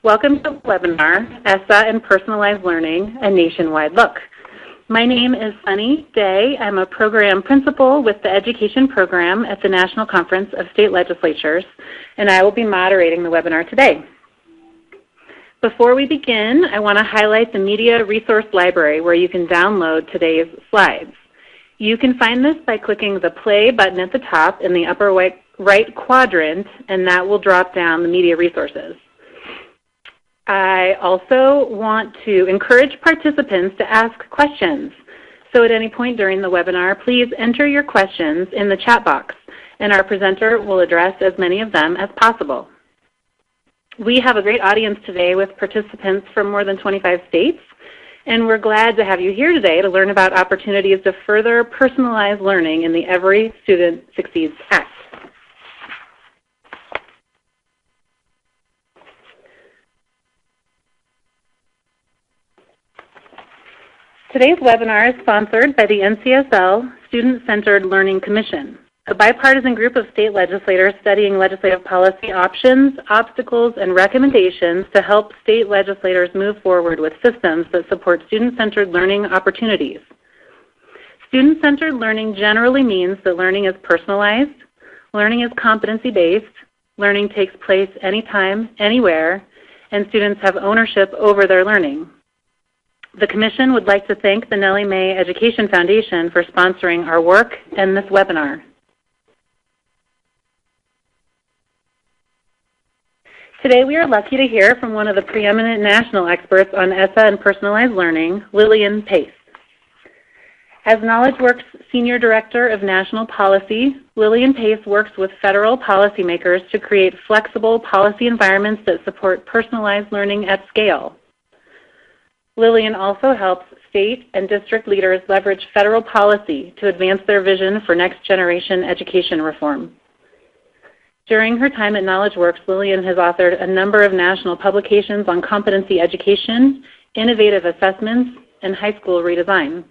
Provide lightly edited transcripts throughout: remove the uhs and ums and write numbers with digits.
Welcome to the webinar, ESSA and Personalized Learning, a Nationwide Look. My name is Sunny Day. I'm a program principal with the Education Program at the National Conference of State Legislatures, and I will be moderating the webinar today. Before we begin, I want to highlight the Media Resource Library where you can download today's slides. You can find this by clicking the play button at the top in the upper right quadrant, and that will drop down the media resources. I also want to encourage participants to ask questions. So at any point during the webinar, please enter your questions in the chat box, and our presenter will address as many of them as possible. We have a great audience today with participants from more than 25 states, and we're glad to have you here today to learn about opportunities to further personalize learning in the Every Student Succeeds Act. Today's webinar is sponsored by the NCSL Student-Centered Learning Commission, a bipartisan group of state legislators studying legislative policy options, obstacles, and recommendations to help state legislators move forward with systems that support student-centered learning opportunities. Student-centered learning generally means that learning is personalized, learning is competency-based, learning takes place anytime, anywhere, and students have ownership over their learning. The Commission would like to thank the Nellie Mae Education Foundation for sponsoring our work and this webinar. Today we are lucky to hear from one of the preeminent national experts on ESSA and personalized learning, Lillian Pace. As KnowledgeWorks Senior Director of National Policy, Lillian Pace works with federal policymakers to create flexible policy environments that support personalized learning at scale. Lillian also helps state and district leaders leverage federal policy to advance their vision for next-generation education reform. During her time at KnowledgeWorks, Lillian has authored a number of national publications on competency education, innovative assessments, and high school redesign.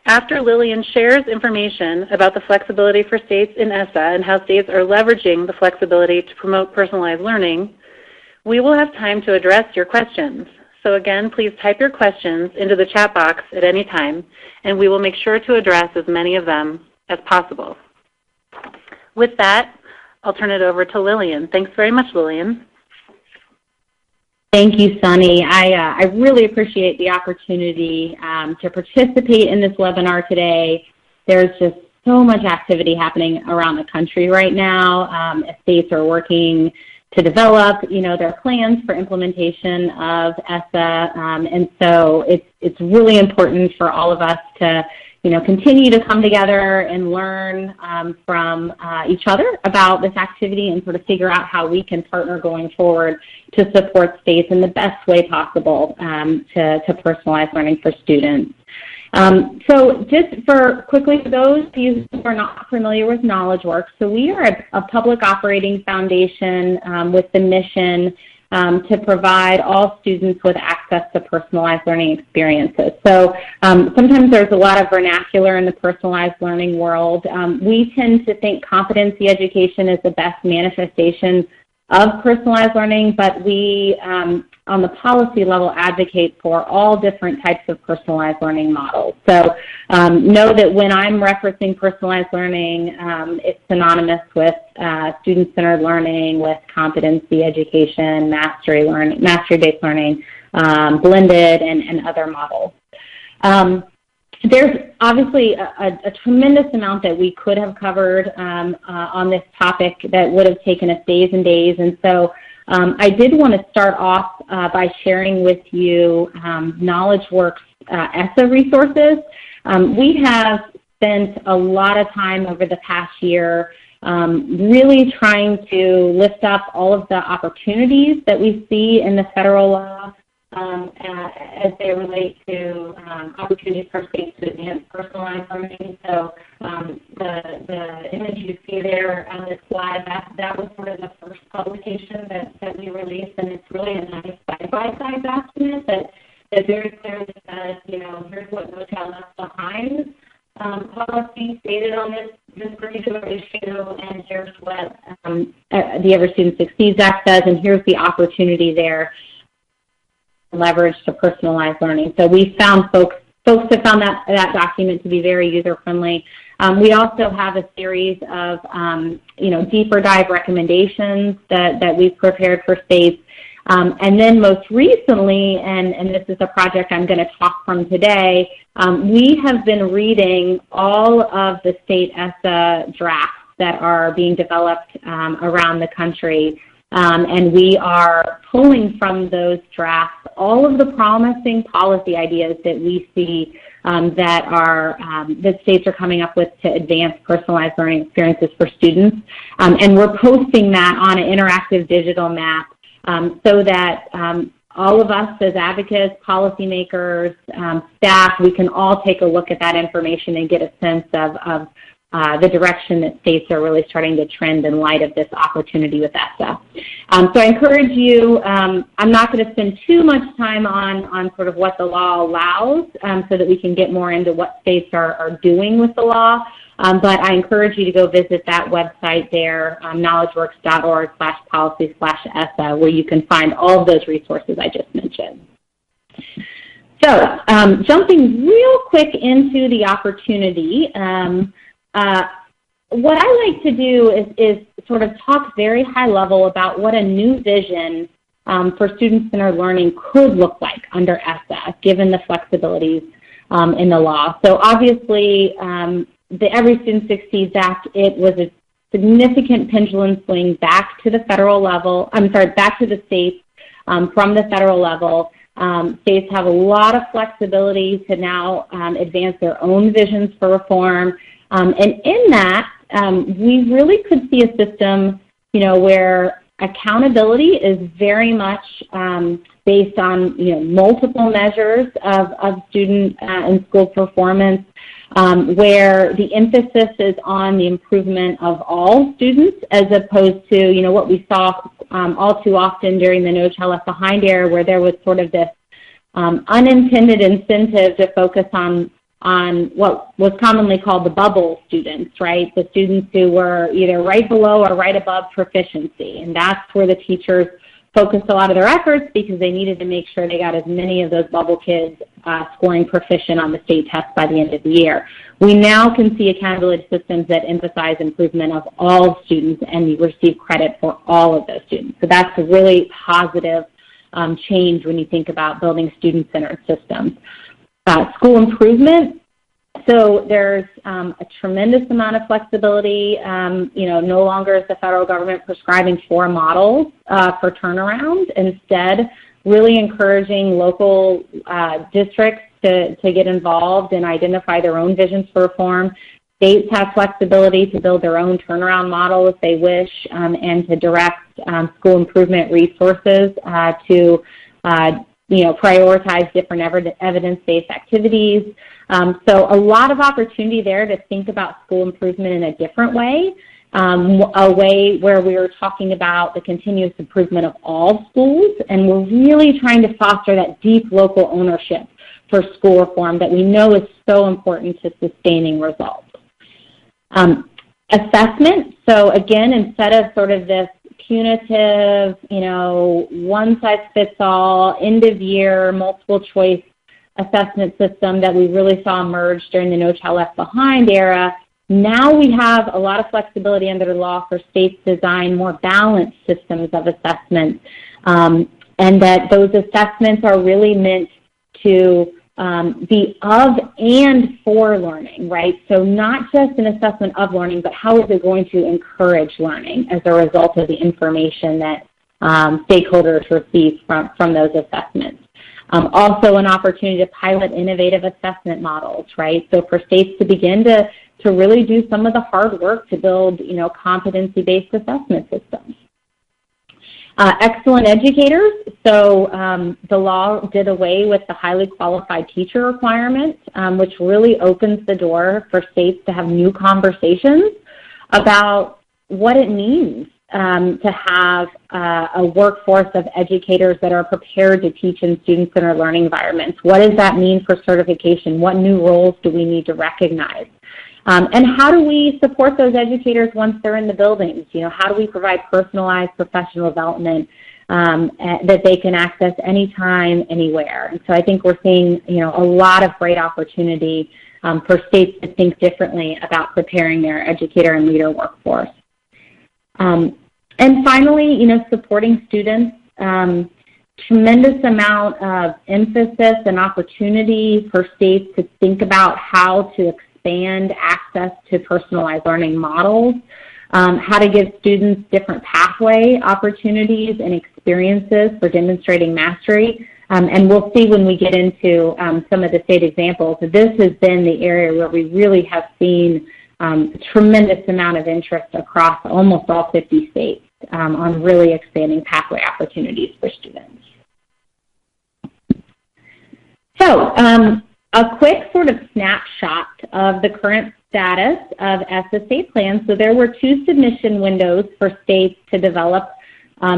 After Lillian shares information about the flexibility for states in ESSA and how states are leveraging the flexibility to promote personalized learning, we will have time to address your questions. So again, please type your questions into the chat box at any time, and we will make sure to address as many of them as possible. With that, I'll turn it over to Lillian. Thanks very much, Lillian. Thank you, Sunny. I really appreciate the opportunity to participate in this webinar today. There's just so much activity happening around the country right now. States are working to develop, their plans for implementation of ESSA, and so it's really important for all of us to, continue to come together and learn from each other about this activity and sort of figure out how we can partner going forward to support states in the best way possible to personalize learning for students. So just for those of you who are not familiar with KnowledgeWorks, so we are a public operating foundation with the mission to provide all students with access to personalized learning experiences. So sometimes there's a lot of vernacular in the personalized learning world. We tend to think competency education is the best manifestation of personalized learning, but we, on the policy level, advocate for all different types of personalized learning models. So know that when I'm referencing personalized learning, it's synonymous with student-centered learning, with competency education, mastery-based learning, blended, and other models. There's obviously a tremendous amount that we could have covered on this topic that would have taken us days and days, and so I did want to start off by sharing with you KnowledgeWorks ESSA resources. We have spent a lot of time over the past year really trying to lift up all of the opportunities that we see in the federal law as they relate to opportunities for states to advance personalized learning. So the image you see there on this slide, that was sort of the first publication that we released, and it's really a nice side-by-side document that very clearly says, here's what No Child Left Behind policy stated on this particular issue, and here's what the Every Student Succeeds Act says, and here's the opportunity there, leverage to personalized learning. So we found folks have found that document to be very user-friendly. We also have a series of, deeper dive recommendations that we've prepared for states. And then most recently, and this is a project I'm going to talk from today, we have been reading all of the state ESSA drafts that are being developed around the country. And we are pulling from those drafts all of the promising policy ideas that we see that states are coming up with to advance personalized learning experiences for students. And we're posting that on an interactive digital map so that all of us as advocates, policymakers, staff, we can all take a look at that information and get a sense of the direction that states are really starting to trend in light of this opportunity with ESSA. So I encourage you, I'm not going to spend too much time on sort of what the law allows so that we can get more into what states are doing with the law, but I encourage you to go visit that website there, knowledgeworks.org/policy/ESSA, where you can find all of those resources I just mentioned. So jumping real quick into the opportunity, what I like to do is sort of talk very high level about what a new vision for student-centered learning could look like under ESSA, given the flexibilities in the law. So obviously, the Every Student Succeeds Act, it was a significant pendulum swing back to the federal level, back to the states from the federal level. States have a lot of flexibility to now advance their own visions for reform. And in that, we really could see a system, where accountability is very much based on, multiple measures of student and school performance, where the emphasis is on the improvement of all students as opposed to, what we saw all too often during the No Child Left Behind era, where there was sort of this unintended incentive to focus on what was commonly called the bubble students, right? The students who were either right below or right above proficiency. And that's where the teachers focused a lot of their efforts because they needed to make sure they got as many of those bubble kids scoring proficient on the state test by the end of the year. We now can see accountability systems that emphasize improvement of all students and you receive credit for all of those students. So that's a really positive change when you think about building student-centered systems. School improvement, so there's a tremendous amount of flexibility. No longer is the federal government prescribing 4 models for turnaround. Instead, really encouraging local districts to get involved and identify their own visions for reform. States have flexibility to build their own turnaround model if they wish and to direct school improvement resources to prioritize different evidence-based activities. So a lot of opportunity there to think about school improvement in a different way, a way where we're talking about the continuous improvement of all schools, and we're really trying to foster that deep local ownership for school reform that we know is so important to sustaining results. Assessment, so again, instead of sort of this punitive, one-size-fits-all, end-of-year, multiple-choice assessment system that we really saw emerge during the No Child Left Behind era, now we have a lot of flexibility under the law for states to design more balanced systems of assessment, and that those assessments are really meant to be of and for learning, right? So not just an assessment of learning, but how is it going to encourage learning as a result of the information that stakeholders receive from those assessments. Also an opportunity to pilot innovative assessment models, right? So for states to begin to really do some of the hard work to build, competency-based assessment systems. Excellent educators. So the law did away with the highly qualified teacher requirement, which really opens the door for states to have new conversations about what it means to have a workforce of educators that are prepared to teach in student-centered learning environments. What does that mean for certification? What new roles do we need to recognize? And how do we support those educators once they're in the buildings? How do we provide personalized professional development that they can access anytime, anywhere? And so I think we're seeing, a lot of great opportunity for states to think differently about preparing their educator and leader workforce. And finally, supporting students. Tremendous amount of emphasis and opportunity for states to think about how to expand access to personalized learning models, how to give students different pathway opportunities and experiences for demonstrating mastery. And we'll see when we get into some of the state examples. This has been the area where we really have seen a tremendous amount of interest across almost all 50 states on really expanding pathway opportunities for students. So a quick sort of snapshot of the current status of ESSA state plans. So there were 2 submission windows for states to develop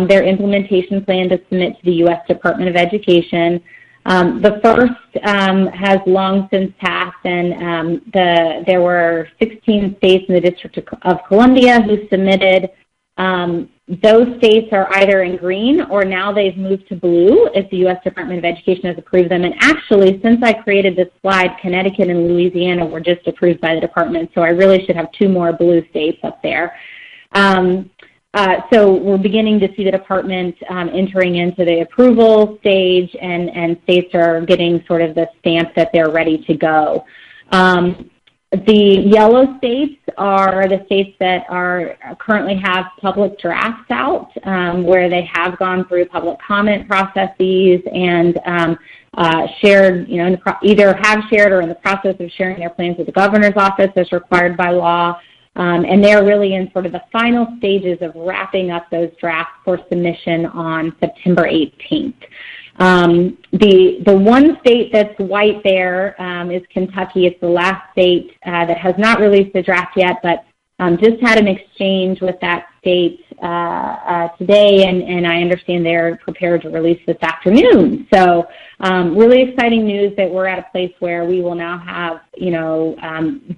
their implementation plan to submit to the U.S. Department of Education. The first has long since passed, and there were 16 states in the District of Columbia who submitted. Those states are either in green or now they've moved to blue if the U.S. Department of Education has approved them. And actually, since I created this slide, Connecticut and Louisiana were just approved by the department, so I really should have 2 more blue states up there. So we're beginning to see the department entering into the approval stage, and states are getting sort of the stamp that they're ready to go. The yellow states are the states that currently have public drafts out, where they have gone through public comment processes and shared, either have shared or in the process of sharing their plans with the governor's office as required by law. And they're really in sort of the final stages of wrapping up those drafts for submission on September 18th. The one state that's white there is Kentucky. It's the last state that has not released a draft yet, but just had an exchange with that state today, and I understand they're prepared to release this afternoon. So really exciting news that we're at a place where we will now have,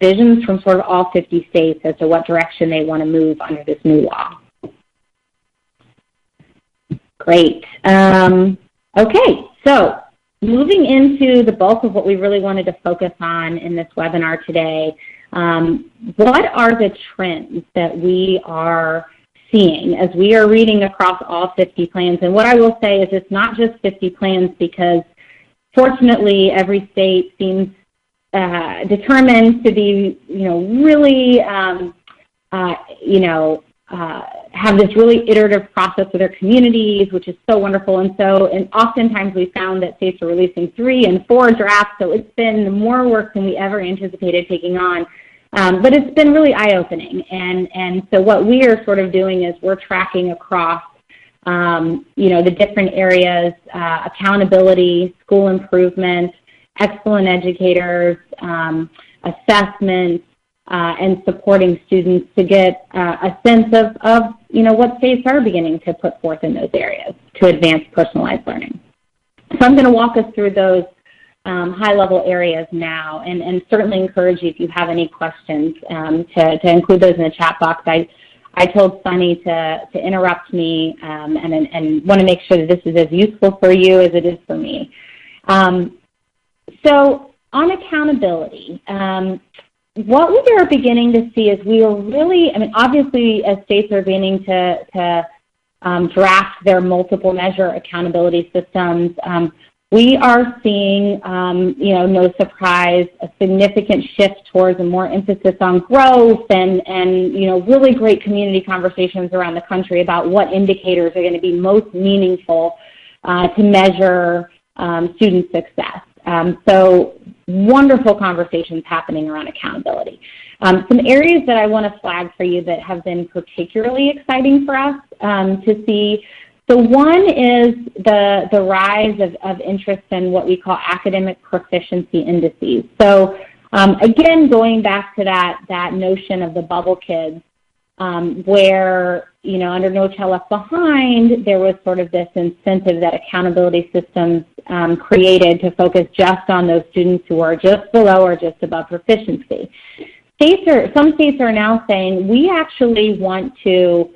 visions from sort of all 50 states as to what direction they want to move under this new law. Great. Okay, so moving into the bulk of what we really wanted to focus on in this webinar today, what are the trends that we are seeing as we are reading across all 50 plans? And what I will say is it's not just 50 plans, because fortunately every state seems determined to be, really, have this really iterative process with their communities, which is so wonderful. And oftentimes we found that states are releasing 3 and 4 drafts, so it's been more work than we ever anticipated taking on. But it's been really eye-opening. And so what we are sort of doing is we're tracking across, the different areas, accountability, school improvement, excellent educators, assessment, and supporting students to get a sense of what states are beginning to put forth in those areas to advance personalized learning. So I'm going to walk us through those high-level areas now, and certainly encourage you, if you have any questions, to include those in the chat box. I told Sunny to interrupt me and want to make sure that this is as useful for you as it is for me. So on accountability, what we are beginning to see is we are really, obviously as states are beginning to draft their multiple measure accountability systems, we are seeing, no surprise, a significant shift towards a more emphasis on growth and really great community conversations around the country about what indicators are going to be most meaningful to measure student success. So wonderful conversations happening around accountability. Some areas that I want to flag for you that have been particularly exciting for us to see. So one is the rise of interest in what we call academic proficiency indices. So again, going back to that notion of the bubble kids, where, under No Child Left Behind, there was sort of this incentive that accountability systems created to focus just on those students who are just below or just above proficiency. some states are now saying we actually want to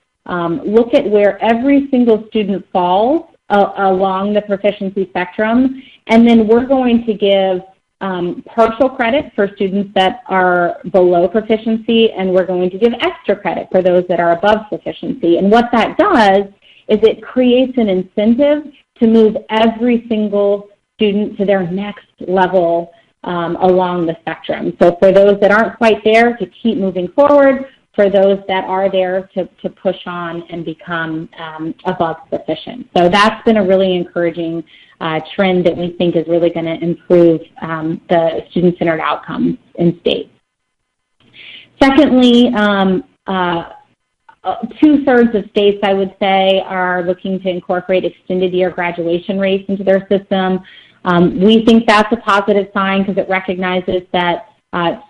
look at where every single student falls along the proficiency spectrum, and then we're going to give partial credit for students that are below proficiency, and we're going to give extra credit for those that are above proficiency. And what that does is it creates an incentive to move every single student to their next level along the spectrum. So for those that aren't quite there, to keep moving forward. For those that are there, to push on and become above proficient. So that's been a really encouraging trend that we think is really going to improve the student-centered outcomes in states. Secondly, 2/3 of states, I would say, are looking to incorporate extended year graduation rates into their system. We think that's a positive sign because it recognizes that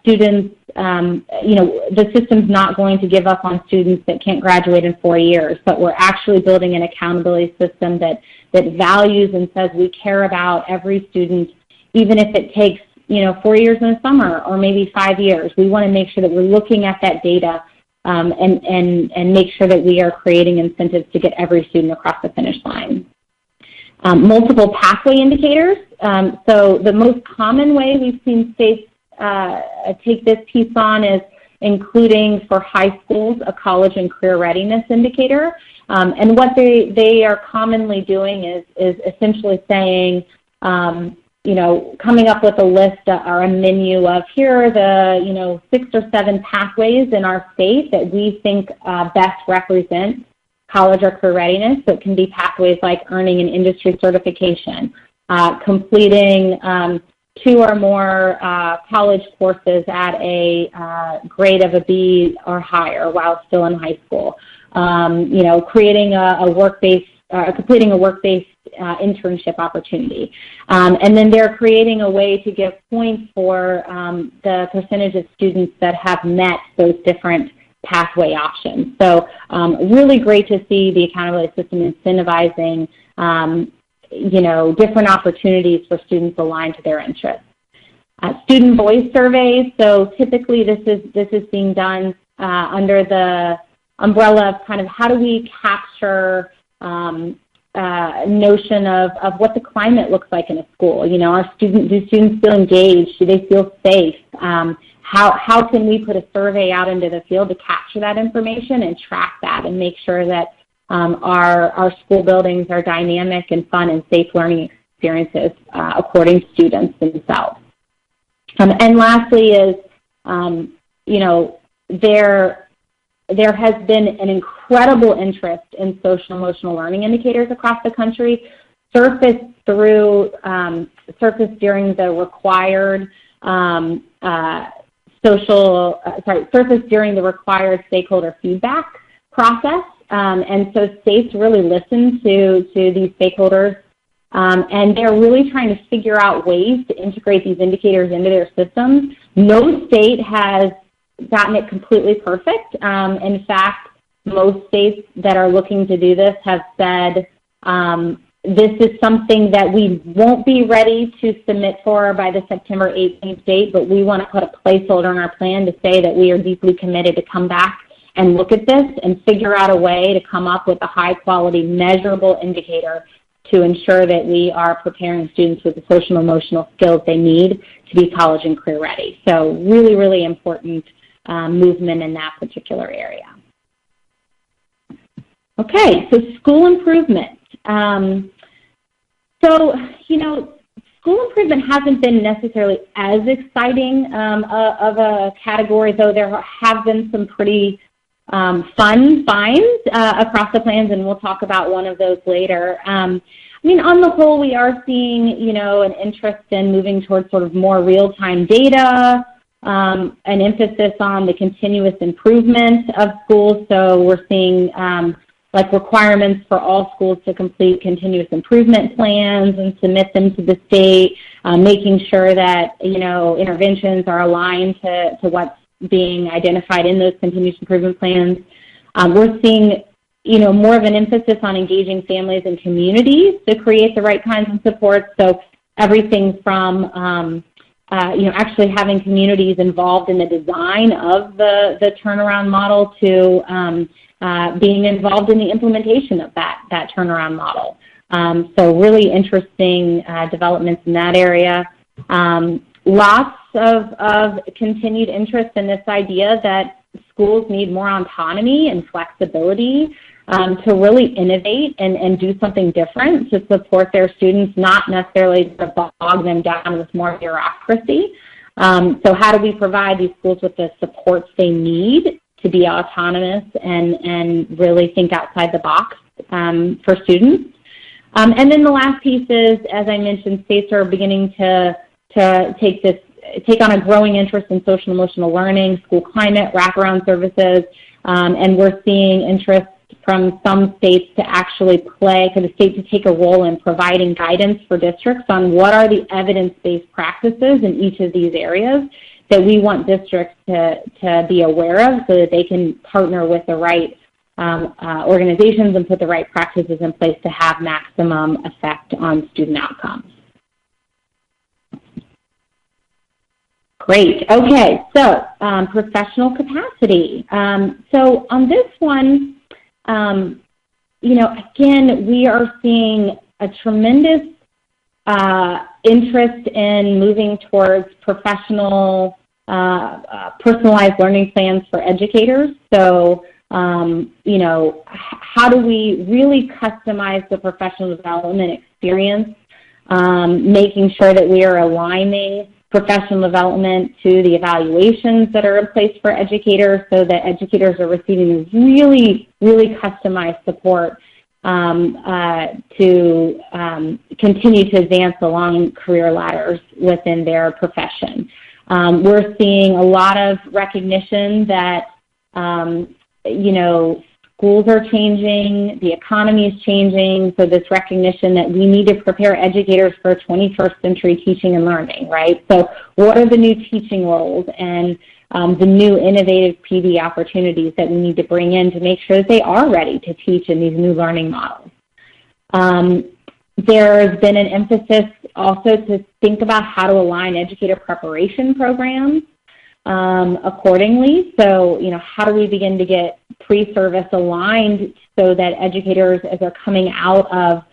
students, the system's not going to give up on students that can't graduate in 4 years, but we're actually building an accountability system that values and says we care about every student, even if it takes, 4 years in the summer or maybe 5 years. We want to make sure that we're looking at that data and make sure that we are creating incentives to get every student across the finish line. Multiple pathway indicators. So the most common way we've seen states take this piece on is including for high schools a college and career readiness indicator. And what they are commonly doing is essentially saying, coming up with a list or a menu of here are the 6 or 7 pathways in our state that we think best represent college or career readiness. So it can be pathways like earning an industry certification, completing 2 or more college courses at a grade of a B or higher while still in high school. Creating completing a work-based internship opportunity. And then they're creating a way to give points for the percentage of students that have met those different pathway options. So really great to see the accountability system incentivizing different opportunities for students aligned to their interests. Student voice surveys. So typically this is being done under the umbrella of kind of how do we capture notion of what the climate looks like in a school. Do students feel engaged? Do they feel safe? How can we put a survey out into the field to capture that information and track that and make sure that our school buildings are dynamic and fun and safe learning experiences according to students themselves. And lastly is, there has been an incredible interest in social emotional learning indicators across the country, surfaced during the required stakeholder feedback process. And so states really listen to these stakeholders, and they're really trying to figure out ways to integrate these indicators into their systems. No state has gotten it completely perfect. In fact, most states that are looking to do this have said this is something that we won't be ready to submit for by the September 18th date, but we want to put a placeholder in our plan to say that we are deeply committed to come back and look at this and figure out a way to come up with a high-quality, measurable indicator to ensure that we are preparing students with the social and emotional skills they need to be college and career ready. So really, really important movement in that particular area. Okay, so school improvement. School improvement hasn't been necessarily as exciting of a category, though there have been some pretty fun finds across the plans, and we'll talk about one of those later. On the whole, we are seeing, an interest in moving towards sort of more real-time data, an emphasis on the continuous improvement of schools. So we're seeing requirements for all schools to complete continuous improvement plans and submit them to the state, making sure that, interventions are aligned to what's being identified in those continuous improvement plans. We're seeing, more of an emphasis on engaging families and communities to create the right kinds of supports. So everything from actually having communities involved in the design of the turnaround model to being involved in the implementation of that turnaround model. So really interesting developments in that area. Lots of continued interest in this idea that schools need more autonomy and flexibility to really innovate and do something different to support their students, not necessarily to bog them down with more bureaucracy. So how do we provide these schools with the supports they need to be autonomous and really think outside the box for students? And then the last piece is, as I mentioned, states are beginning to take on a growing interest in social emotional learning, school climate, wraparound services, and we're seeing interest from some states to actually for the state to take a role in providing guidance for districts on what are the evidence-based practices in each of these areas that we want districts to be aware of so that they can partner with the right organizations and put the right practices in place to have maximum effect on student outcomes. Great. Okay, so professional capacity. So on this one, again, we are seeing a tremendous interest in moving towards professional, personalized learning plans for educators. So, how do we really customize the professional development experience, making sure that we are aligning professional development to the evaluations that are in place for educators so that educators are receiving really, really customized support to continue to advance along career ladders within their profession. We're seeing a lot of recognition that, schools are changing, the economy is changing, so this recognition that we need to prepare educators for 21st century teaching and learning, right? So what are the new teaching roles and the new innovative PD opportunities that we need to bring in to make sure that they are ready to teach in these new learning models? There's been an emphasis also to think about how to align educator preparation programs accordingly. So, how do we begin to get pre-service aligned so that educators, as they're coming out of,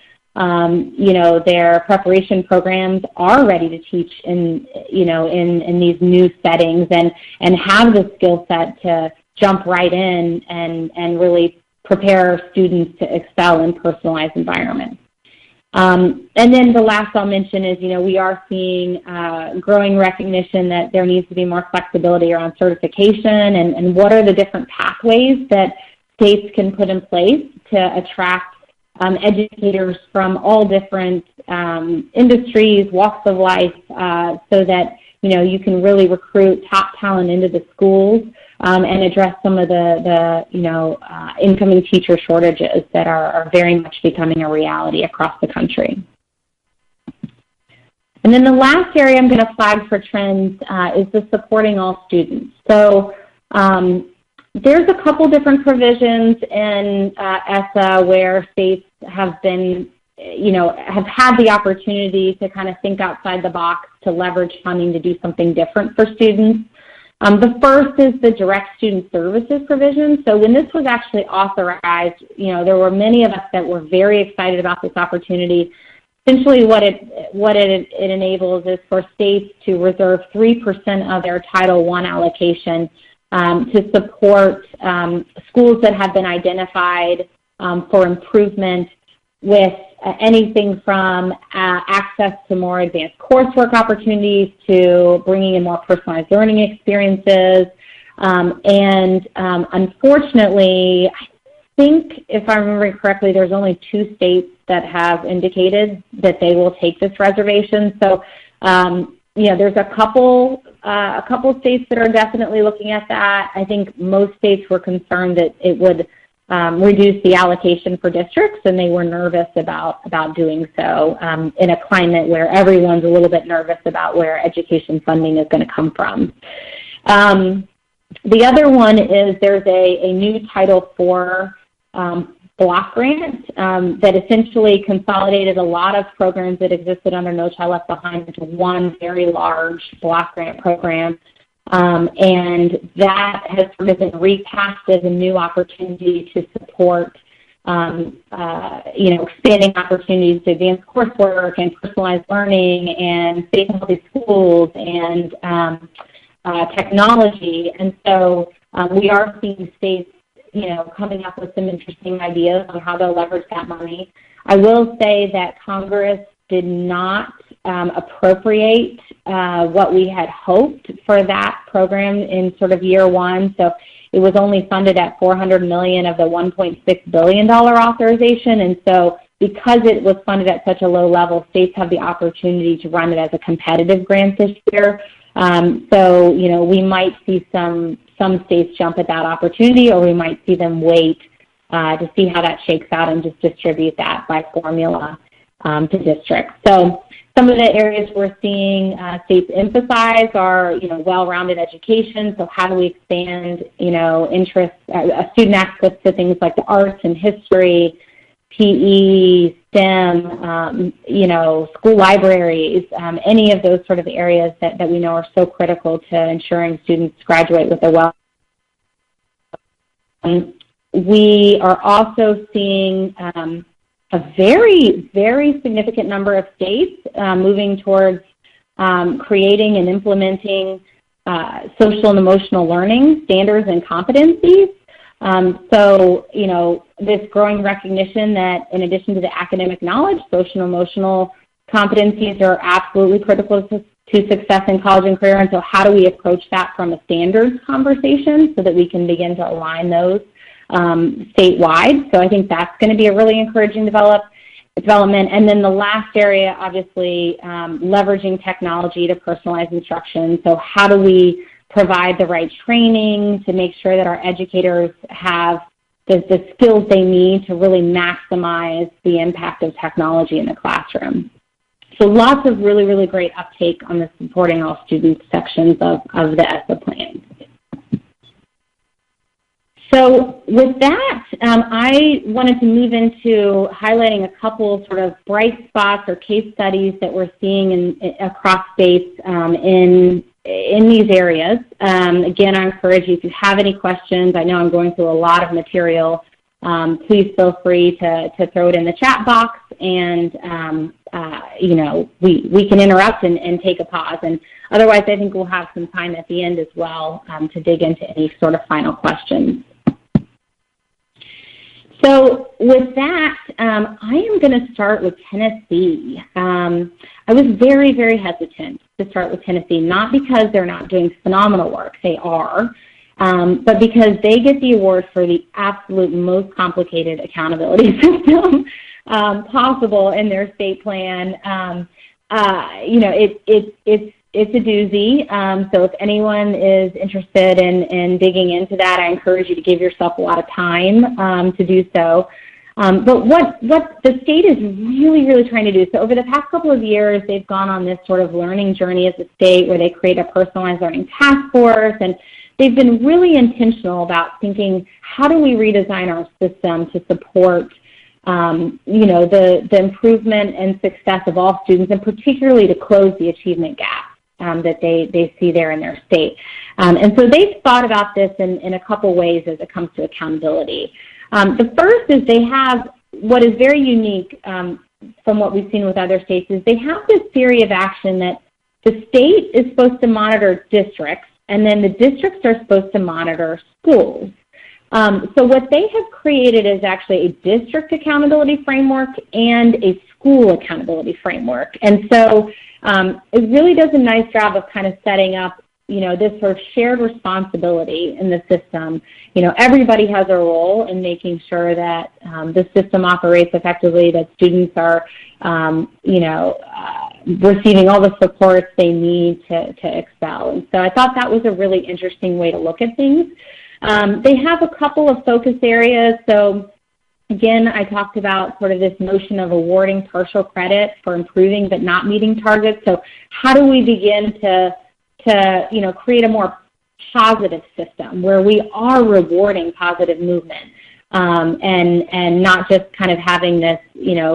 their preparation programs, are ready to teach in these new settings and have the skill set to jump right in and really prepare students to excel in personalized environments. And then the last I'll mention is, we are seeing growing recognition that there needs to be more flexibility around certification and what are the different pathways that states can put in place to attract educators from all different industries, walks of life, so that, you can really recruit top talent into the schools and address some of the incoming teacher shortages that are very much becoming a reality across the country. And then the last area I'm going to flag for trends is the supporting all students. So there's a couple different provisions in ESSA where states have been, have had the opportunity to kind of think outside the box to leverage funding to do something different for students. The first is the direct student services provision. So when this was actually authorized, there were many of us that were very excited about this opportunity. Essentially what it enables is for states to reserve 3% of their Title I allocation to support schools that have been identified for improvement with anything from access to more advanced coursework opportunities to bringing in more personalized learning experiences. Unfortunately, I think, if I remember correctly, there's only 2 states that have indicated that they will take this reservation. So, there's a couple states that are definitely looking at that. I think most states were concerned that it would reduce the allocation for districts, and they were nervous about doing so in a climate where everyone's a little bit nervous about where education funding is going to come from. The other one is there's a new Title IV block grant that essentially consolidated a lot of programs that existed under No Child Left Behind into one very large block grant program. And that has sort of been recast as a new opportunity to support expanding opportunities to advance coursework and personalized learning and safe and healthy schools and technology. And so we are seeing states, coming up with some interesting ideas on how they'll leverage that money. I will say that Congress did not appropriate what we had hoped for that program in sort of year one. So it was only funded at $400 million of the $1.6 billion authorization. And so because it was funded at such a low level, states have the opportunity to run it as a competitive grant this year. So, we might see some states jump at that opportunity, or we might see them wait to see how that shakes out and just distribute that by formula to districts. So some of the areas we're seeing states emphasize are, well-rounded education. So how do we expand, interest, student access to things like the arts and history, PE, STEM, school libraries, any of those sort of areas that we know are so critical to ensuring students graduate with a well. We are also seeing a very, very significant number of states moving towards creating and implementing social and emotional learning standards and competencies. So, this growing recognition that in addition to the academic knowledge, social and emotional competencies are absolutely critical to success in college and career. And so how do we approach that from a standards conversation so that we can begin to align those statewide? So I think that's going to be a really encouraging development. And then the last area, obviously, leveraging technology to personalize instruction. So how do we provide the right training to make sure that our educators have the skills they need to really maximize the impact of technology in the classroom? So lots of really, really great uptake on the supporting all students sections of the ESSA plan. So with that, I wanted to move into highlighting a couple sort of bright spots or case studies that we're seeing across states in these areas. Again, I encourage you, if you have any questions, I know I'm going through a lot of material, please feel free to throw it in the chat box, and we can interrupt and take a pause. And otherwise, I think we'll have some time at the end as well to dig into any sort of final questions. So with that, I am going to start with Tennessee. I was very, very hesitant to start with Tennessee, not because they're not doing phenomenal work, they are, but because they get the award for the absolute most complicated accountability system possible in their state plan. It's a doozy, so if anyone is interested in digging into that, I encourage you to give yourself a lot of time to do so. But what the state is really, really trying to do, so over the past couple of years, they've gone on this sort of learning journey as a state where they create a personalized learning task force, and they've been really intentional about thinking, how do we redesign our system to support the improvement and success of all students, and particularly to close the achievement gap that they see there in their state. And so they've thought about this in a couple ways as it comes to accountability. The first is they have what is very unique from what we've seen with other states is they have this theory of action that the state is supposed to monitor districts, and then the districts are supposed to monitor schools. So what they have created is actually a district accountability framework and a school accountability framework. And so it really does a nice job of kind of setting up, this sort of shared responsibility in the system. Everybody has a role in making sure that the system operates effectively, that students are, receiving all the supports they need to excel. And so I thought that was a really interesting way to look at things. They have a couple of focus areas. So again, I talked about sort of this notion of awarding partial credit for improving but not meeting targets. So how do we begin to create a more positive system where we are rewarding positive movement? and not just kind of having this,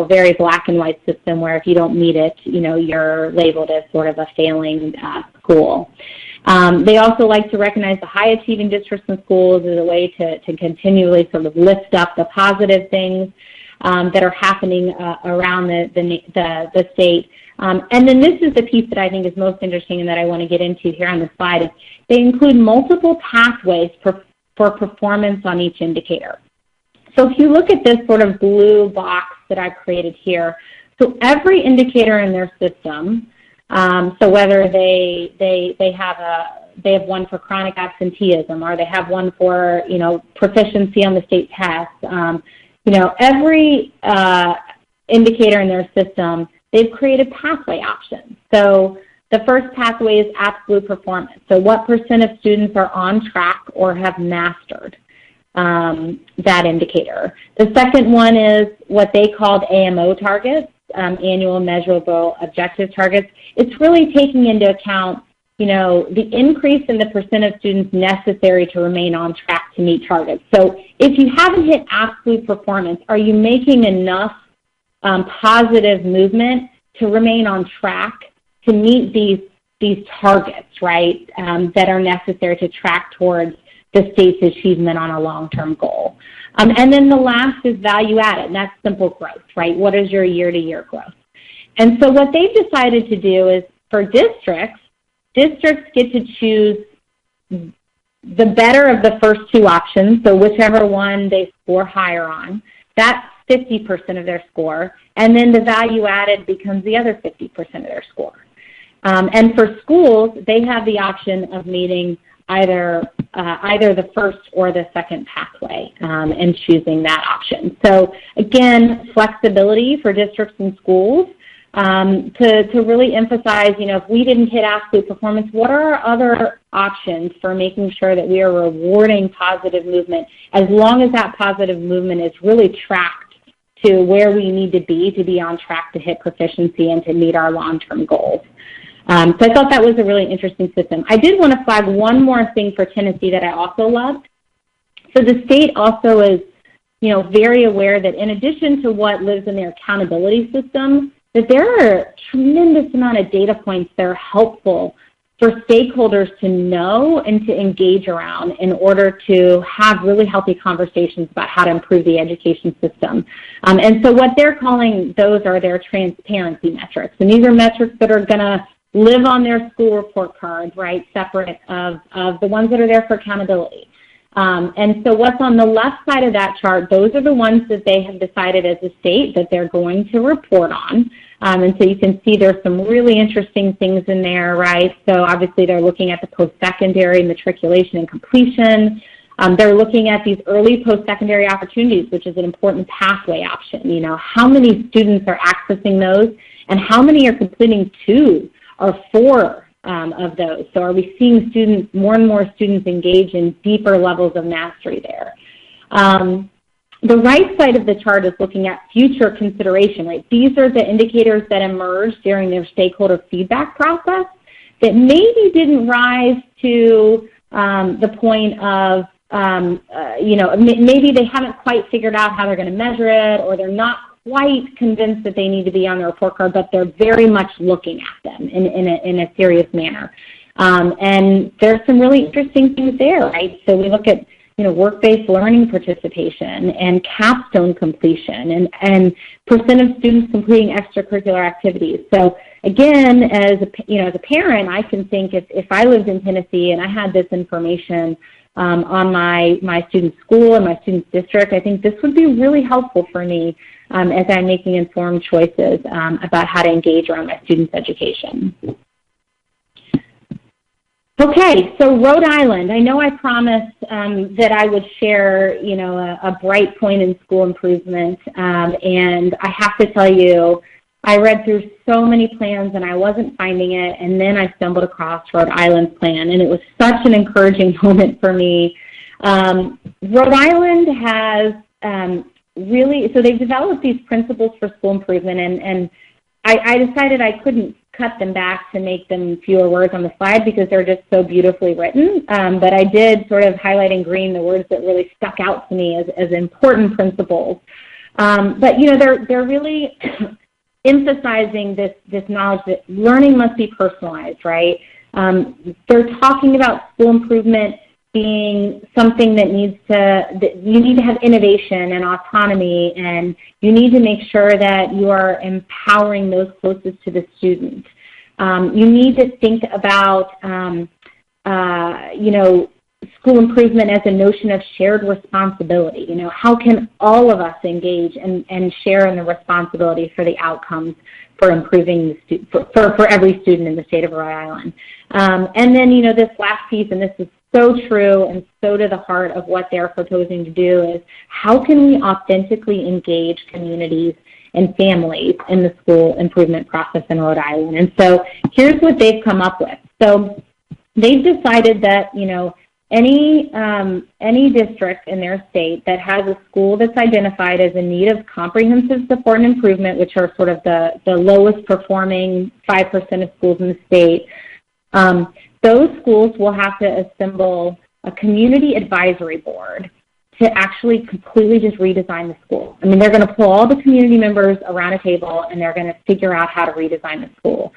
very black and white system where if you don't meet it, you're labeled as sort of a failing school. They also like to recognize the high-achieving districts and schools as a way to continually sort of lift up the positive things that are happening around the state. And then this is the piece that I think is most interesting and that I want to get into here on the slide. Is they include multiple pathways for performance on each indicator. So if you look at this sort of blue box that I've created here, so every indicator in their system, so whether they have one for chronic absenteeism, or they have one for proficiency on the state test, every indicator in their system, they've created pathway options. So the first pathway is absolute performance. So what % of students are on track or have mastered that indicator. The second one is what they called AMO targets, annual measurable objective targets. It's really taking into account, the increase in the % of students necessary to remain on track to meet targets. So if you haven't hit absolute performance, are you making enough positive movement to remain on track to meet these targets, right, that are necessary to track towards the state's achievement on a long-term goal. And then the last is value added, and that's simple growth, right? What is your year-to-year growth? And so what they've decided to do is for districts get to choose the better of the first two options, so whichever one they score higher on, that's 50% of their score, and then the value added becomes the other 50% of their score. And for schools, they have the option of meeting either the first or the second pathway and choosing that option. So again, flexibility for districts and schools to really emphasize, if we didn't hit absolute performance, what are our other options for making sure that we are rewarding positive movement as long as that positive movement is really tracked to where we need to be on track to hit proficiency and to meet our long-term goals. So I thought that was a really interesting system. I did want to flag one more thing for Tennessee that I also loved. So the state also is, very aware that in addition to what lives in their accountability system, that there are a tremendous amount of data points that are helpful for stakeholders to know and to engage around in order to have really healthy conversations about how to improve the education system. And so what they're calling those are their transparency metrics. And these are metrics that are going to live on their school report card, right, separate of the ones that are there for accountability. And so what's on the left side of that chart, those are the ones that they have decided as a state that they're going to report on. And so you can see there's some really interesting things in there, right? So obviously they're looking at the post-secondary matriculation and completion. They're looking at these early post-secondary opportunities, which is an important pathway option. How many students are accessing those and how many are completing 2 or 4 of those. So are we seeing more and more students engage in deeper levels of mastery there? The right side of the chart is looking at future consideration, right? These are the indicators that emerged during their stakeholder feedback process that maybe didn't rise to the point of, maybe they haven't quite figured out how they're going to measure it, or they're not quite convinced that they need to be on the report card, but they're very much looking at them in a serious manner. And there's some really interesting things there, right? So we look at work-based learning participation and capstone completion and % of students completing extracurricular activities. So again, as a parent, I can think if I lived in Tennessee and I had this information on my student's school and my student's district, I think this would be really helpful for me as I'm making informed choices about how to engage around my students' education. Okay, so Rhode Island, I know I promised that I would share, a bright point in school improvement, and I have to tell you, I read through so many plans and I wasn't finding it, and then I stumbled across Rhode Island's plan, and it was such an encouraging moment for me. Rhode Island has so they've developed these principles for school improvement, and I decided I couldn't cut them back to make them fewer words on the slide because they're just so beautifully written. But I did sort of highlight in green the words that really stuck out to me as important principles. But, you know, they're really emphasizing this knowledge that learning must be personalized, right? They're talking about school improvement being something that you need to have innovation and autonomy, and you need to make sure that you are empowering those closest to the student. You need to think about, you know, school improvement as a notion of shared responsibility. You know, how can all of us engage and share in the responsibility for the outcomes for improving for every student in the state of Rhode Island? And then, you know, this last piece, and this is so true and so to the heart of what they're proposing to do, is how can we authentically engage communities and families in the school improvement process in Rhode Island? And so here's what they've come up with. So they've decided that, you know, any district in their state that has a school that's identified as in need of comprehensive support and improvement, which are sort of the lowest performing 5% of schools in the state, those schools will have to assemble a community advisory board to actually completely just redesign the school. I mean, they're going to pull all the community members around a table and they're going to figure out how to redesign the school.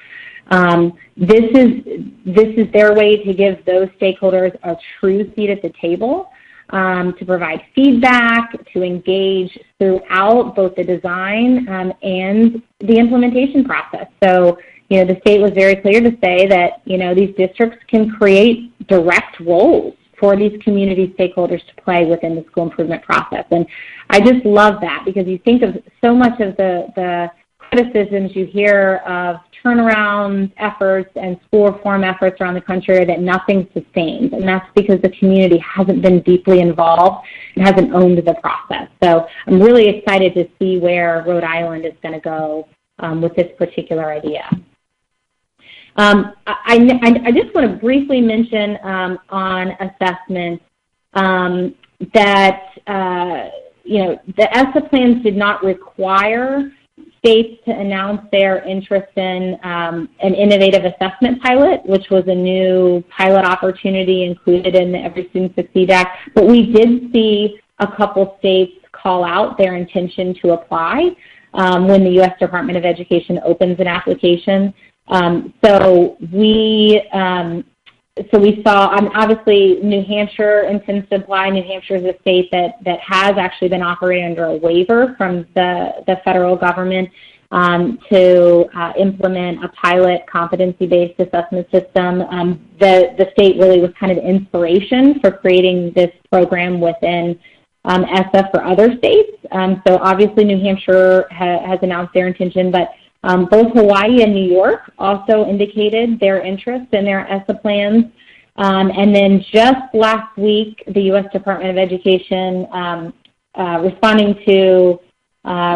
This is their way to give those stakeholders a true seat at the table, to provide feedback, to engage throughout both the design and the implementation process. So, you know, the state was very clear to say that, you know, these districts can create direct roles for these community stakeholders to play within the school improvement process. And I just love that, because you think of so much of the criticisms you hear of turnaround efforts and school reform efforts around the country that nothing sustains, and that's because the community hasn't been deeply involved and hasn't owned the process. So I'm really excited to see where Rhode Island is going to go with this particular idea. I just want to briefly mention on assessment that you know, the ESSA plans did not require states to announce their interest in an innovative assessment pilot, which was a new pilot opportunity included in the Every Student Succeed Act. But we did see a couple states call out their intention to apply when the U.S. Department of Education opens an application. So we saw, obviously, New Hampshire intends to apply. New Hampshire is a state that has actually been operating under a waiver from the federal government to implement a pilot competency-based assessment system. The state really was kind of inspiration for creating this program within ESSA for other states. So obviously New Hampshire has announced their intention, but both Hawaii and New York also indicated their interest in their ESSA plans. And then just last week, the U.S. Department of Education, responding to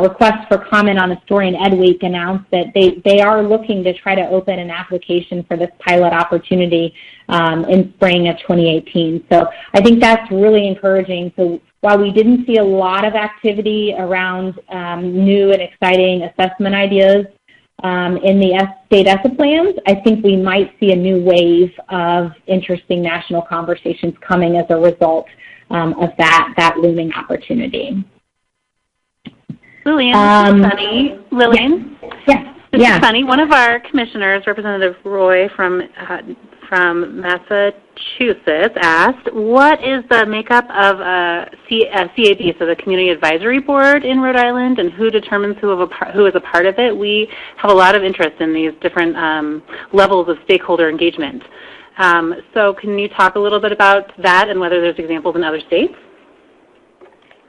requests for comment on the Story and Ed Week, announced that they are looking to try to open an application for this pilot opportunity in spring of 2018. So I think that's really encouraging. So while we didn't see a lot of activity around new and exciting assessment ideas in the state ESSA plans, I think we might see a new wave of interesting national conversations coming as a result of that looming opopportunity. Lillian, this is Sunny. Lillian? Yes. This is Sunny. One of our commissioners, Representative Roy from Massachusetts, asked, what is the makeup of CAB, so the Community Advisory Board in Rhode Island, and who determines who is a part of it? We have a lot of interest in these different levels of stakeholder engagement. So can you talk a little bit about that and whether there's examples in other states?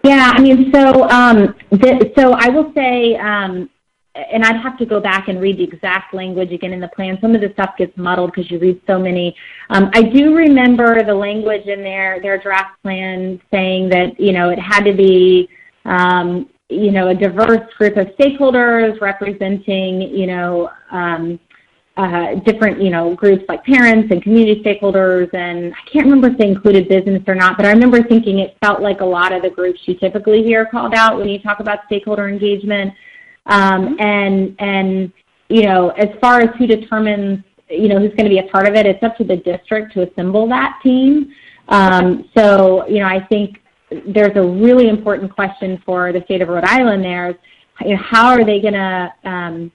Yeah, I mean, so I will say, and I'd have to go back and read the exact language again in the plan. Some of the stuff gets muddled because you read so many. I do remember the language in their draft plan saying that, you know, it had to be, you know, a diverse group of stakeholders representing, you know, different, you know, groups like parents and community stakeholders, and I can't remember if they included business or not, but I remember thinking it felt like a lot of the groups you typically hear called out when you talk about stakeholder engagement. And as far as who determines, who's going to be a part of it, it's up to the district to assemble that team. So, I think there's a really important question for the state of Rhode Island there is, how are they going to,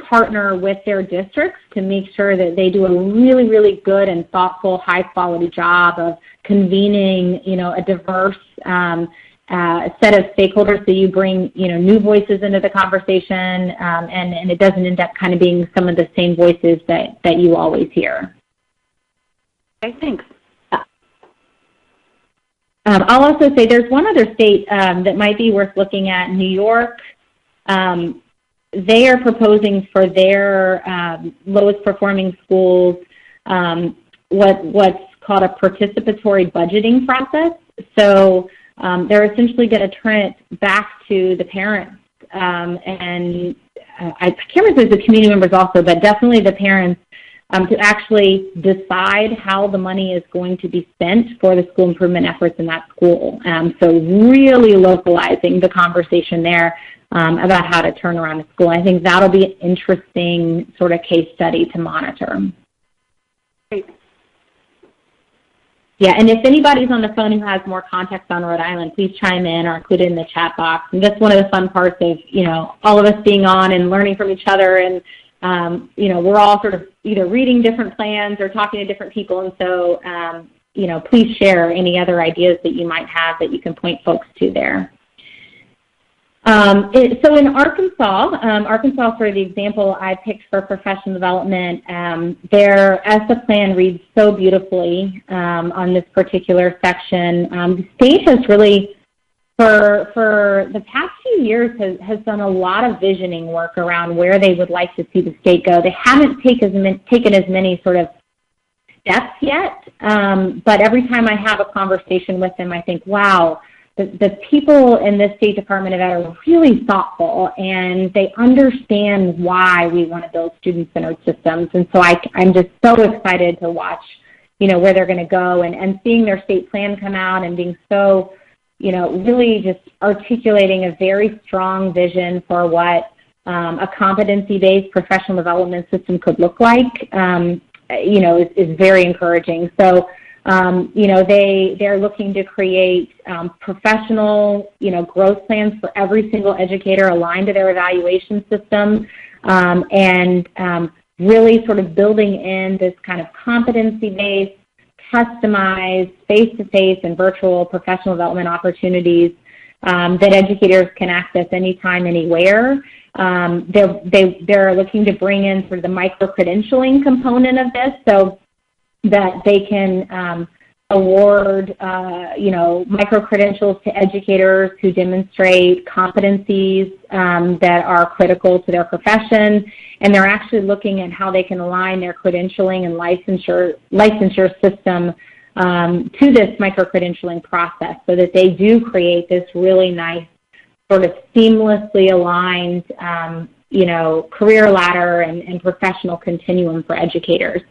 partner with their districts to make sure that they do a really, really good and thoughtful, high-quality job of convening, a diverse set of stakeholders, so you bring, new voices into the conversation, and it doesn't end up kind of being some of the same voices that you always hear. Okay, thanks. I'll also say there's one other state that might be worth looking at, New York. They are proposing for their lowest performing schools what's called a participatory budgeting process. So they're essentially going to turn it back to the parents. And I can't remember if there's the community members also, but definitely the parents to actually decide how the money is going to be spent for the school improvement efforts in that school. So really localizing the conversation there about how to turn around a school. I think that'll be an interesting sort of case study to monitor. Great. Yeah, and if anybody's on the phone who has more context on Rhode Island, please chime in or include it in the chat box. And that's one of the fun parts of, all of us being on and learning from each other. And, we're all sort of either reading different plans or talking to different people. And so, please share any other ideas that you might have that you can point folks to there. So in Arkansas, for the example I picked for professional development, their ESSA plan reads so beautifully on this particular section. The state has really, for the past few years, has done a lot of visioning work around where they would like to see the state go. They haven't taken as many sort of steps yet, but every time I have a conversation with them, I think, wow, the people in the State Department of Ed are really thoughtful, and they understand why we want to build student-centered systems. And so I'm just so excited to watch, where they're going to go, and seeing their state plan come out and being so, really just articulating a very strong vision for what a competency-based professional development system could look like, is very encouraging. So, they're looking to create professional, growth plans for every single educator aligned to their evaluation system, and really sort of building in this kind of competency-based, customized, face-to-face and virtual professional development opportunities that educators can access anytime, anywhere. They're looking to bring in sort of the micro-credentialing component of this, so that they can award, micro-credentials to educators who demonstrate competencies that are critical to their profession. And they're actually looking at how they can align their credentialing and licensure system to this micro-credentialing process, so that they do create this really nice sort of seamlessly aligned career ladder and professional continuum for educators.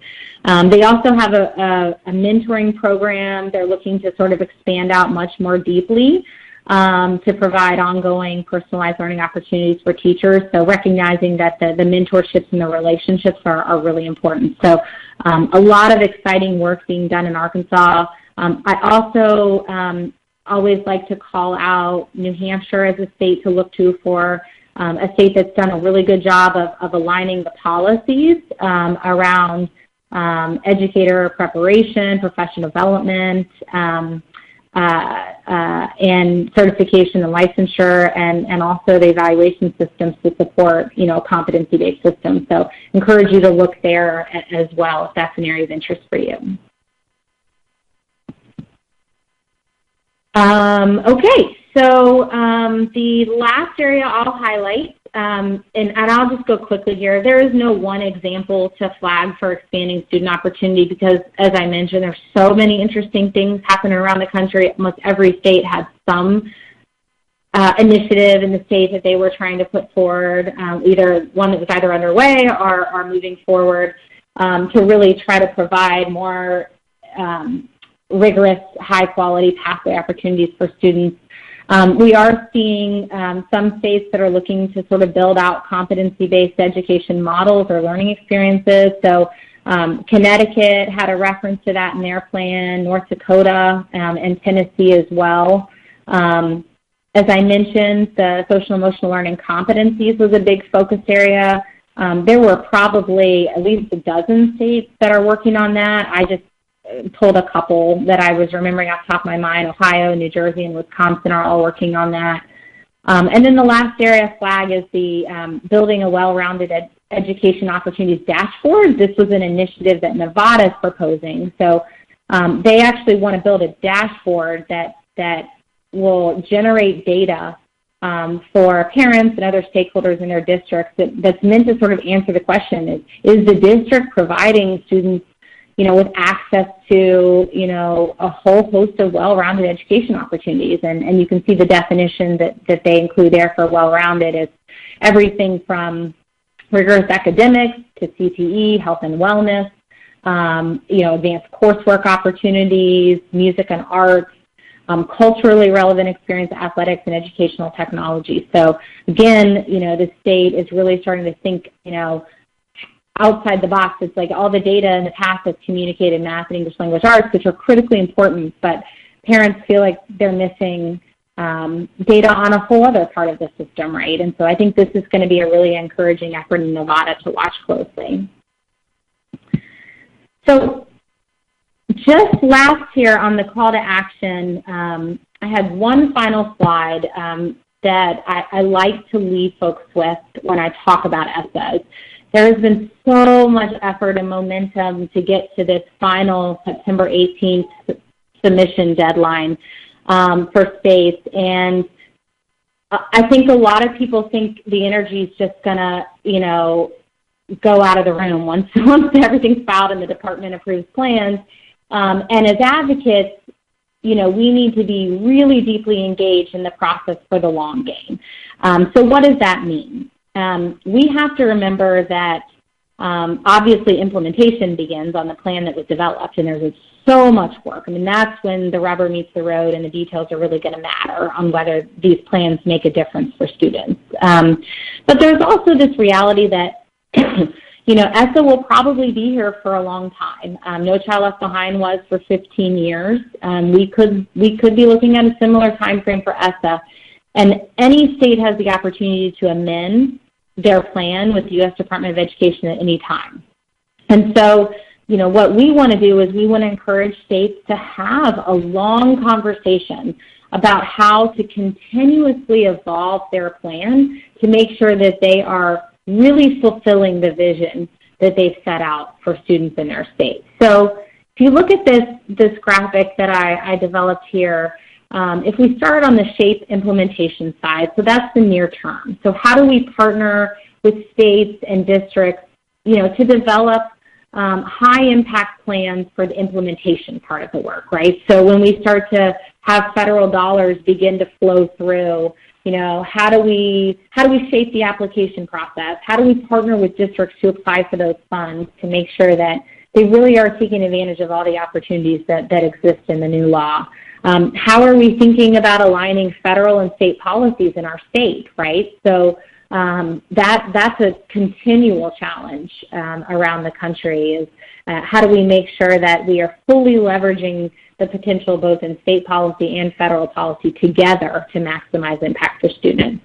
They also have a mentoring program. They're looking to sort of expand out much more deeply to provide ongoing personalized learning opportunities for teachers. So recognizing that the mentorships and the relationships are really important. So a lot of exciting work being done in Arkansas. I also always like to call out New Hampshire as a state to look to for a state that's done a really good job of aligning the policies around educator preparation, professional development, and certification and licensure, and also the evaluation systems to support, competency-based systems. So encourage you to look there as well if that's an area of interest for you. Okay, so the last area I'll highlight, and I'll just go quickly here. There is no one example to flag for expanding student opportunity because, as I mentioned, there's so many interesting things happening around the country. Almost every state has some initiative in the state that they were trying to put forward, either one that was either underway or moving forward to really try to provide more rigorous, high-quality pathway opportunities for students. We are seeing some states that are looking to sort of build out competency-based education models or learning experiences. So Connecticut had a reference to that in their plan, North Dakota and Tennessee as well. As I mentioned, the social emotional learning competencies was a big focus area. There were probably at least a dozen states that are working on that. I just pulled a couple that I was remembering off the top of my mind. Ohio, New Jersey, and Wisconsin are all working on that. And then the last area flag is the Building a Well-Rounded Education Opportunities Dashboard. This was an initiative that Nevada is proposing. So they actually want to build a dashboard that will generate data for parents and other stakeholders in their districts that's meant to sort of answer the question, is the district providing students, with access to, a whole host of well-rounded education opportunities? And you can see the definition that they include there for well-rounded. It's everything from rigorous academics to CTE, health and wellness, advanced coursework opportunities, music and arts, culturally relevant experience, athletics, and educational technology. So again, the state is really starting to think, outside the box. It's like all the data in the past has communicated math and English language arts, which are critically important, but parents feel like they're missing data on a whole other part of the system, right? And so I think this is going to be a really encouraging effort in Nevada to watch closely. So just last here on the call to action, I had one final slide that I like to leave folks with when I talk about ESSAs. There has been so much effort and momentum to get to this final September 18th submission deadline for states. And I think a lot of people think the energy is just going to, go out of the room once everything's filed and the department approves plans. And as advocates, we need to be really deeply engaged in the process for the long game. So what does that mean? We have to remember that obviously implementation begins on the plan that was developed, and there's so much work. I mean, that's when the rubber meets the road and the details are really going to matter on whether these plans make a difference for students. But there's also this reality that ESSA will probably be here for a long time. No Child Left Behind was for 15 years. We could be looking at a similar time frame for ESSA. And any state has the opportunity to amend their plan with the U.S. Department of Education at any time. And so, what we want to do is we want to encourage states to have a long conversation about how to continuously evolve their plan to make sure that they are really fulfilling the vision that they've set out for students in their state. So if you look at this graphic that I developed here, if we start on the SHAPE implementation side, so that's the near term. So how do we partner with states and districts, to develop high impact plans for the implementation part of the work, right? So when we start to have federal dollars begin to flow through, how do we shape the application process? How do we partner with districts to apply for those funds to make sure that they really are taking advantage of all the opportunities that exist in the new law? How are we thinking about aligning federal and state policies in our state, right? So that's a continual challenge around the country is how do we make sure that we are fully leveraging the potential both in state policy and federal policy together to maximize impact for students.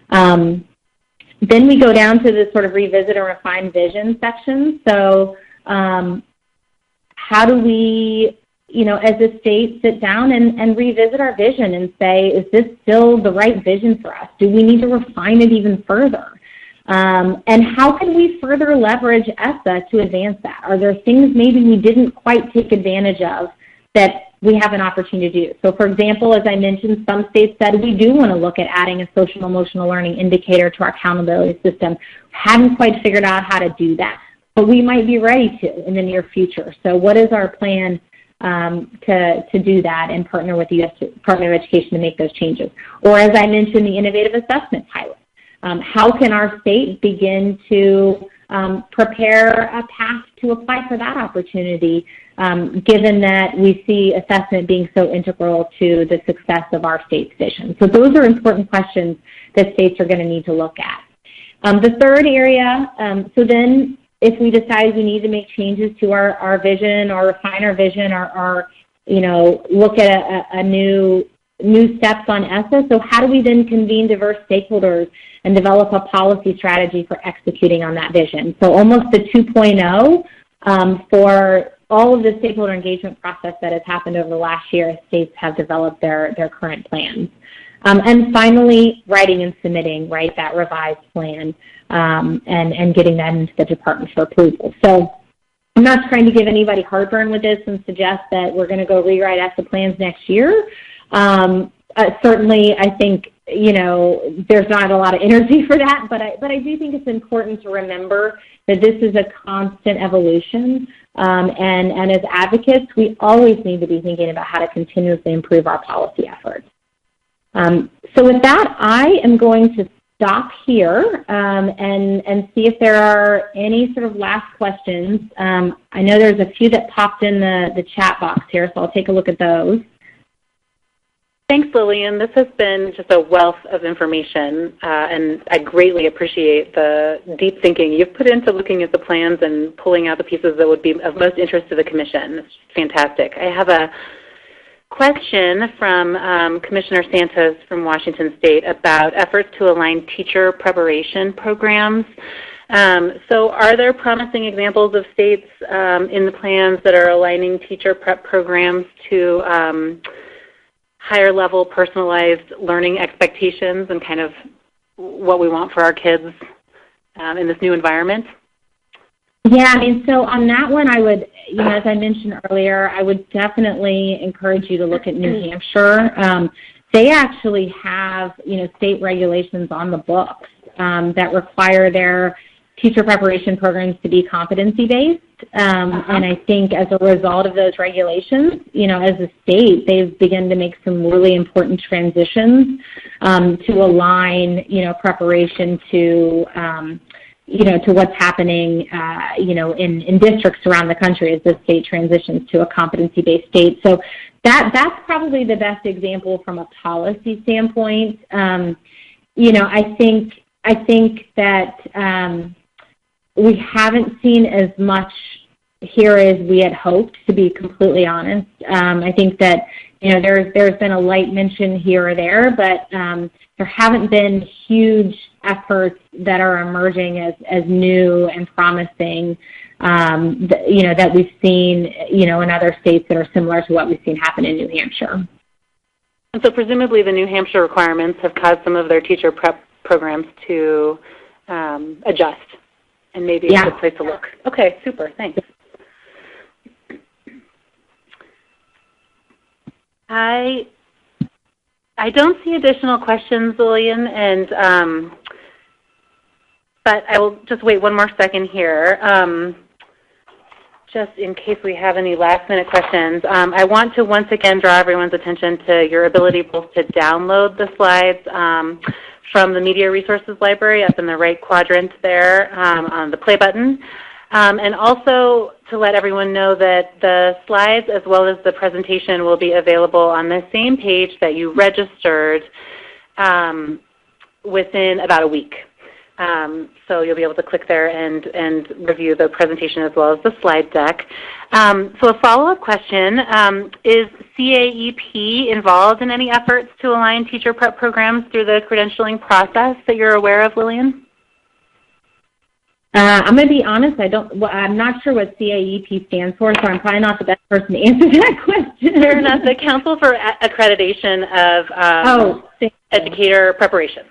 Then we go down to the sort of revisit and refine vision section. So how do we, as a state, sit down and revisit our vision and say, is this still the right vision for us? Do we need to refine it even further? And how can we further leverage ESSA to advance that? Are there things maybe we didn't quite take advantage of that we have an opportunity to do? So for example, as I mentioned, some states said we do want to look at adding a social emotional learning indicator to our accountability system. Haven't quite figured out how to do that, but we might be ready to in the near future. So what is our plan to do that and partner with the U.S. Department of Education to make those changes? Or as I mentioned, the innovative assessment pilot. How can our state begin to prepare a path to apply for that opportunity, given that we see assessment being so integral to the success of our state's vision. So those are important questions that states are going to need to look at. The third area, so then if we decide we need to make changes to our vision or refine our vision or look at a new steps on ESSA, so how do we then convene diverse stakeholders and develop a policy strategy for executing on that vision? So almost the 2.0 for all of the stakeholder engagement process that has happened over the last year as states have developed their current plans. And finally, writing and submitting, right, that revised plan and getting that into the department for approval. So I'm not trying to give anybody heartburn with this and suggest that we're going to go rewrite ESSA plans next year. Certainly, I think, there's not a lot of energy for that, but I do think it's important to remember that this is a constant evolution, and as advocates, we always need to be thinking about how to continuously improve our policy efforts. So with that, I am going to stop here and see if there are any sort of last questions. I know there's a few that popped in the chat box here, so I'll take a look at those. Thanks, Lillian. This has been just a wealth of information, and I greatly appreciate the deep thinking you've put into looking at the plans and pulling out the pieces that would be of most interest to the Commission. It's fantastic. I have a question from Commissioner Santos from Washington State about efforts to align teacher preparation programs. So are there promising examples of states in the plans that are aligning teacher prep programs to higher level personalized learning expectations and kind of what we want for our kids in this new environment? Yeah, so on that one, I would, as I mentioned earlier, I would definitely encourage you to look at New Hampshire. They actually have, state regulations on the books that require their teacher preparation programs to be competency-based. And I think as a result of those regulations, as a state, they've begun to make some really important transitions to align, preparation to what's happening, in districts around the country as the state transitions to a competency-based state. So that's probably the best example from a policy standpoint. I think that we haven't seen as much here as we had hoped, to be completely honest. I think that there's been a light mention here or there, but there haven't been huge efforts that are emerging as new and promising, that we've seen, in other states that are similar to what we've seen happen in New Hampshire. And so presumably the New Hampshire requirements have caused some of their teacher prep programs to adjust, and maybe it's a good place to look. Okay, super, thanks. I don't see additional questions, Lillian, and but I will just wait one more second here, just in case we have any last-minute questions. I want to once again draw everyone's attention to your ability both to download the slides from the Media Resources Library up in the right quadrant there on the play button, and also to let everyone know that the slides as well as the presentation will be available on the same page that you registered within about a week. So you'll be able to click there and review the presentation as well as the slide deck. So a follow-up question, is CAEP involved in any efforts to align teacher prep programs through the credentialing process that you're aware of, Lillian? I'm going to be honest, I'm not sure what CAEP stands for, so I'm probably not the best person to answer that question. Fair enough. The Council for Accreditation of Educator Preparation.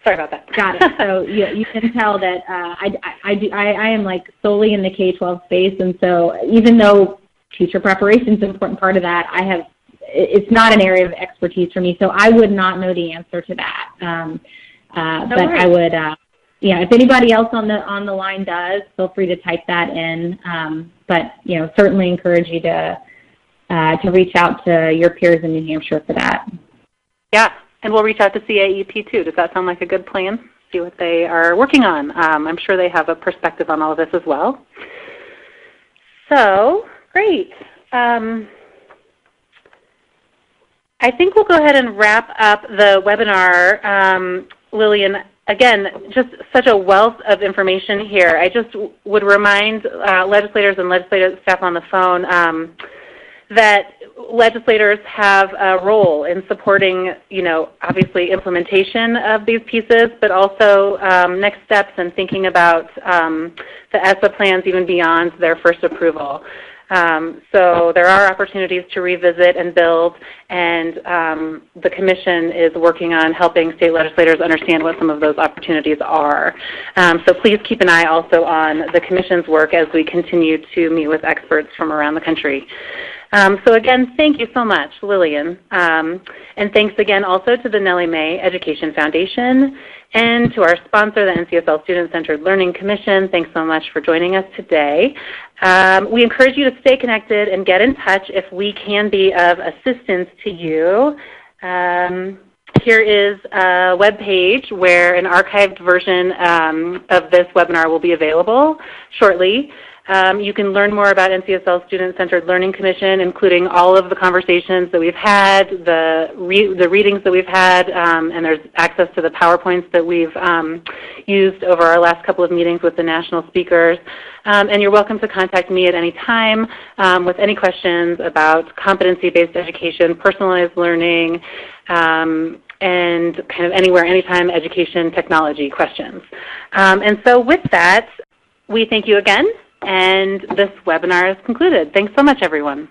Sorry about that. Got it. So you can tell that I am like solely in the K-12 space, and so even though teacher preparation is an important part of that, it's not an area of expertise for me, so I would not know the answer to that. But I would, if anybody else on the line does, feel free to type that in. But certainly encourage you to reach out to your peers in New Hampshire for that. Yeah. And we'll reach out to CAEP too. Does that sound like a good plan? see what they are working on. I'm sure they have a perspective on all of this as well. So, great. I think we'll go ahead and wrap up the webinar. Lillian, again, just such a wealth of information here. I just would remind legislators and legislative staff on the phone that legislators have a role in supporting, obviously implementation of these pieces, but also next steps and thinking about the ESSA plans even beyond their first approval. So there are opportunities to revisit and build, and the Commission is working on helping state legislators understand what some of those opportunities are. So please keep an eye also on the Commission's work as we continue to meet with experts from around the country. So again, thank you so much, Lillian. And thanks again also to the Nellie Mae Education Foundation and to our sponsor, the NCSL Student-Centered Learning Commission. Thanks so much for joining us today. We encourage you to stay connected and get in touch if we can be of assistance to you. Here is a web page where an archived version of this webinar will be available shortly. You can learn more about NCSL Student-Centered Learning Commission, including all of the conversations that we've had, the readings that we've had, and there's access to the PowerPoints that we've used over our last couple of meetings with the national speakers. And you're welcome to contact me at any time with any questions about competency-based education, personalized learning, and kind of anywhere, anytime education technology questions. And so with that, we thank you again. And this webinar is concluded. Thanks so much, everyone.